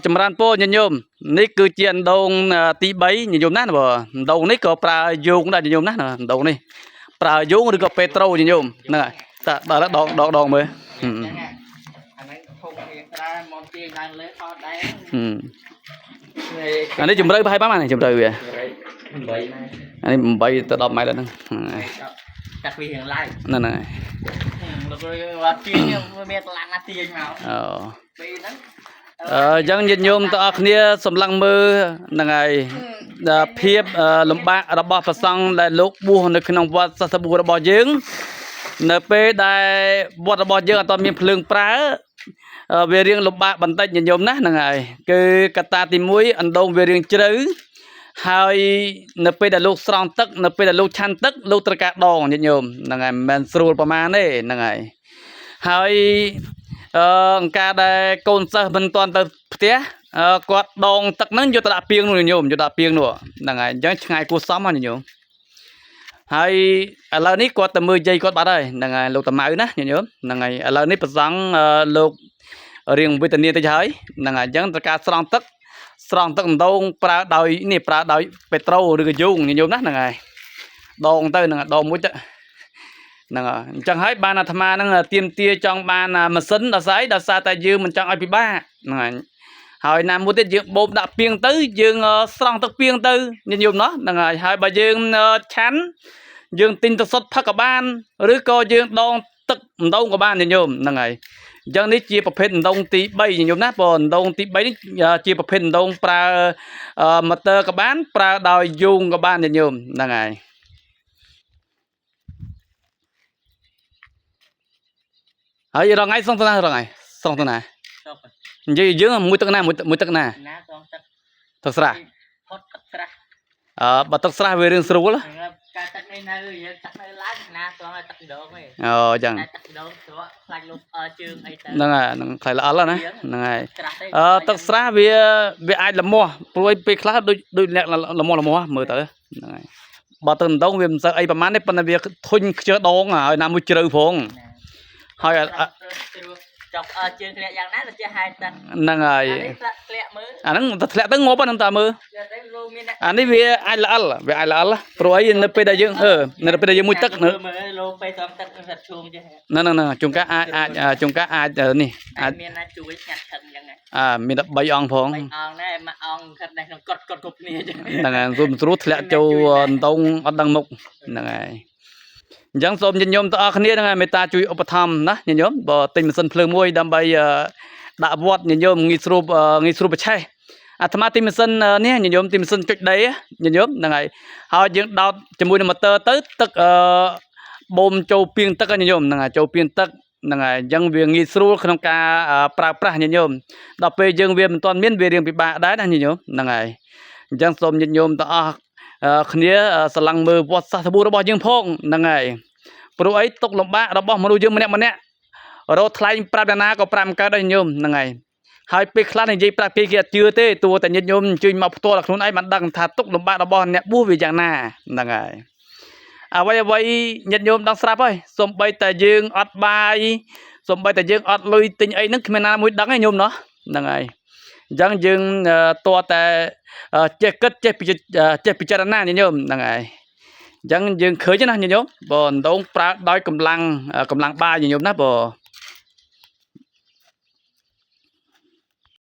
ចម្រើនពរញញោមនេះគឺជាអណ្ដូងទី3ញញោមណាបើអណ្ដូងនេះក៏ប្រើយោងដែរញញោមណាអណ្ដូងនេះប្រើយោងឬក៏ពេត្រូញញោមហ្នឹងហើយតាដល់ដងមើលអានេះធំរៀងដែរមកជាងឡើងលើអត់ដែរអានេះជំរឿប្រហែលប៉ុន្មានជំរឿវា8អានេះ8ទៅ10ម៉ែត្រហ្នឹងកាត់វារៀងឡើងហ្នឹងហើយលោកអត់ជាងមានតឡាំងណាទាញមកពីហ្នឹងចឹងញាតិញោមទាំងអស់គ្នាសម្លឹងមើលហ្នឹងហើយភាពលំបាករបស់ព្រះសង្ឃដែលលោកបួសនៅក្នុងវត្តសាសនារបស់យើងនៅពេលដែលវត្តរបស់យើងអត់មានភ្លើងប្រើវារៀងលំបាកបន្តិចញាតិញោមណាហ្នឹងហើយគឺកត្តាទី1អណ្ដូងវារៀងជ្រៅហើយនៅពេលដែលលោកស្រង់ទឹកនៅពេលដែលលោកឆាន់ទឹកលោកត្រូវការដងញាតិញោមហ្នឹងហើយមិនមែនស្រួលប្រមាណទេហ្នឹងហើយការដែលកូនសិស្សមិនទាន់ទៅផ្ទះគាត់ដងទឹកហ្នឹងយកទៅដាក់ពាងនោះញោមយកដាក់ពាងនោះហ្នឹងហើយអញ្ចឹងឆ្ងាយគួរសមហ្នឹងញោមហើយឥឡូវនេះគាត់ទៅមើលយាយគាត់បាត់ហើយហ្នឹងហើយលោកតាម៉ៅណាញោមហ្នឹងហើយឥឡូវនេះប្រសង់លោករៀងវេទនាតិចហើយហ្នឹងហើយអញ្ចឹងត្រូវការស្រង់ទឹកអណ្ដូងប្រើដោយពេត្រូឬក៏យោងញោមណាហ្នឹងហើយដងទៅហ្នឹងដងមួយទៅហ្នឹងហើយអញ្ចឹងហើយបានអាត្មាហ្នឹងទៀមទាចង់បានម៉ាស៊ីនដល់សារតែយើងមិនចង់ឲ្យពិបាកហ្នឹងហើយណាមួយទៀតយើងបូមដាក់ពាងទៅយើងស្រង់ទឹកពាងទៅញញោមណោះហ្នឹងហើយបើយើងឆាន់យើងទិញទឹកសុទ្ធផឹកក៏បានឬក៏យើងដងទឹកម្ដងក៏បានញញោមហ្នឹងហើយអញ្ចឹងនេះជាប្រភេទអណ្ដូងទី3ញញោមណាព្រោះអណ្ដូងទី3នេះជាប្រភេទអណ្ដូងប្រើម៉ូទ័រក៏បានប្រើដោយយោងក៏បានញញោមហ្នឹងហើយហើយរងថ្ងៃស្រង់ទៅណានិយាយយើងមួយទឹកណាមួយទឹកណាស្រង់ទឹកស្រះផុតទឹកស្រះបើទឹកស្រះវារឿងស្រួលការទឹកនេះនៅយើងទឹកនៅឡើងណាស្រង់ឲ្យទឹកដងទេអញ្ចឹងទឹកដងស្រក់ខ្លាញ់លុបជើងអីទៅហ្នឹងហើយនឹងខ្លាញ់ល្អណាហ្នឹងហើយទឹកស្រះវាអាចលមាស់ព្រួយពេលខ្លះដូចអ្នកលមាស់មើលទៅហ្នឹងហើយបើទឹកដងវាមិនសូវអីប្រហែលទេប៉ុន្តែវាធុញខ្ជិលដងហើយណាមួយជ្រៅផងហើយចប់ជើងធ្លាក់យ៉ាងណាទៅជាហែកទឹកហ្នឹងហើយធ្លាក់មើលអាហ្នឹងទៅធ្លាក់ទៅងប់ហ្នឹងតាមើលអានេះវាអាចល្អិលព្រោះអីនៅពេលដែលយើងនៅពេលដែលយើងមួយទឹកមើលលោពេលសំទឹកនឹងសាត់ឈូងចេះហ្នឹងជួនកាលអាចនេះអាចមានណាជួយញ៉ាត់ខឹងអញ្ចឹងមានតែ3អង្គផង3អង្គដែរមួយអង្គខិតដែរក្នុងកត់គ្រប់គ្នាអញ្ចឹងហ្នឹងហើយស្រួលធ្លាក់ចូលអណ្ដូងអត់ដឹងមុខហ្នឹងហើយអញ្ចឹងសូមញញោមទាំងអស់គ្នាហ្នឹងមេត្តាជួយឧបត្ថម្ភណាញញោមបើទិញម៉ាស៊ីនភ្លើងមួយដើម្បីដាក់វត្តញញោមងាយស្រួលបច្ឆេះអាត្មាទិញម៉ាស៊ីននេះញញោមទិញម៉ាស៊ីនចុចដេញញោមហ្នឹងហើយយើងដោតជាមួយនឹងម៉ូទ័រទៅទឹកបូមចូលពាងទឹកញញោមហ្នឹងហើយចូលពាងទឹកហ្នឹងហើយអញ្ចឹងវាងាយស្រួលក្នុងការប្រើប្រាស់ញញោមដល់ពេលយើងវាមិនទាន់មានវារៀងពិបាកដែរណាញញោមហ្នឹងហើយអញ្ចឹងសូមញញោមទាំងអស់គ្នាស្រឡាំងមើលវត្តសាសនារបស់យើងផងហ្នឹងហើយព្រោះអីទុកលំបាករបស់មនុស្សយើងម្នាក់រត់ថ្លែងប្រាប់ណាក៏ប្រាប់មិនកើតដែរញោមហ្នឹងហើយពេលខ្លះនិយាយប្រាប់គេអត់ជឿទេតួតែញាតិញោមអញ្ជើញមកផ្ទាល់ខ្លួនឯងបានដឹងថាទុកលំបាករបស់អ្នកបួសវាយ៉ាងណាហ្នឹងហើយអ្វីញាតិញោមដឹងស្រាប់ហើយសំបីតែយើងអត់បាយសំបីតែយើងអត់លុយទិញអីហ្នឹងគ្មានណាមួយដឹងទេញោមណោះហ្នឹងហើយអញ្ចឹងយើងតើតែចេះគិតចេះពិចារណាញញោមហ្នឹងហើយអញ្ចឹងយើងឃើញណាញញោមបើអណ្ដូងប្រើដោយកម្លាំងបាយញញោមណាបើ